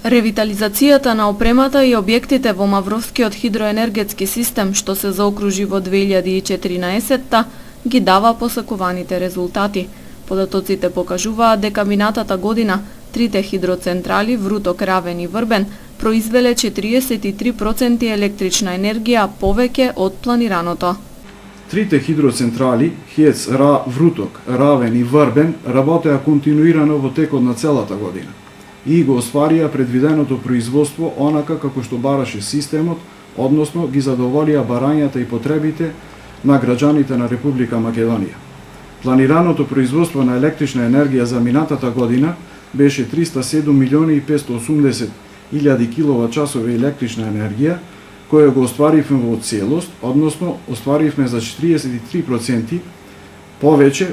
Ревитализацијата на опремата и објектите во Мавровскиот хидроенергетски систем, што се заокружи во 2014-та, ги дава посакуваните резултати. Податоците покажуваат дека минатата година трите хидроцентрали Вруток, Равен и Врбен произвеле 43% електрична енергија повеќе од планираното. Трите хидроцентрали, ХЕЦ, Вруток, Равен и Врбен, работеа континуирано во текот на целата година и го остварија предвиденото производство онака како што бараше системот, односно ги задоволија барањата и потребите на граѓаните на Република Македонија. Планираното производство на електрична енергија за минатата година беше 307 милиони и 580 илјади киловат-часови електрична енергија, која го остваривме во целост, односно остваривме за 43% повеќе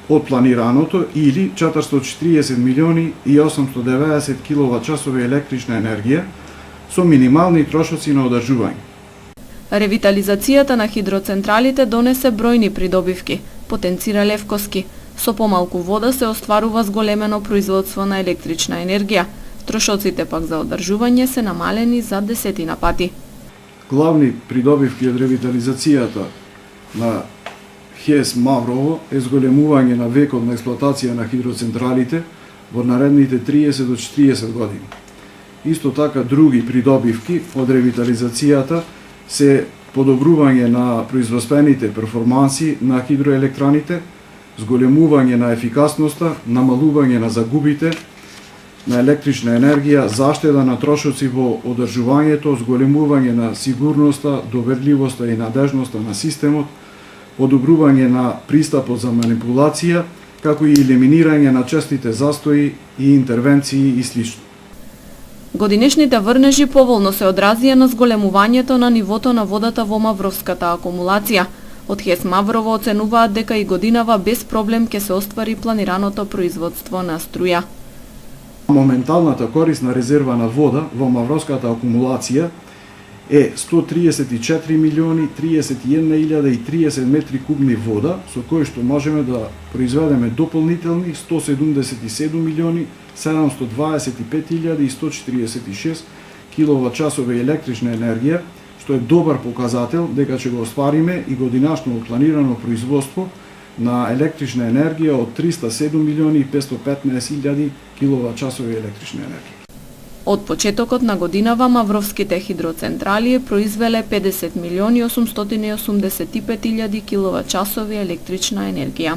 од планираното или 440 милиони и 890 киловат-часови електрична енергија со минимални трошоци на одржување. Ревитализацијата на хидроцентралите донесе бројни придобивки, потенцира Левковски. Со помалку вода се остварува зголемено производство на електрична енергија. Трошоците пак за одржување се намалени за 10 пати. Главни придобивки од ревитализацијата на ХЕС Маврово е зголемување на векот на експлоатација на хидроцентралите во наредните 30 до 40 години. Исто така други придобивки од ревитализацијата се подобрување на производствените перформанси на хидроелектраните, зголемување на ефикасноста, намалување на загубите на електрична енергија, заштеда на трошоци во одржувањето, зголемување на сигурноста, доверливоста и надежноста на системот, подобрување на пристапот за манипулација, како и елиминирање на честите застои и интервенции и слично. Годинешните врнежи поволно се одразија на зголемувањето на нивото на водата во Мавровската акумулација. Од ХЕС Маврово оценуваат дека и годинава без проблем ќе се оствари планираното производство на струја. Моменталната корисна резерва на вода во Мавровската акумулација е 134 милиони 31.030 метри кубни вода, со кои што можеме да произведеме дополнителни 177 милиони 725.146 киловат-часови електрична енергија, што е добар показател дека ќе го оствариме и годинашно планирано производство на електрична енергија од 307 милиони 515.000 киловат-часови електрична енергија. Од почетокот на годинава Мавровските хидроцентрали произвеле 50 милиони 885.000 киловат-часови електрична енергија.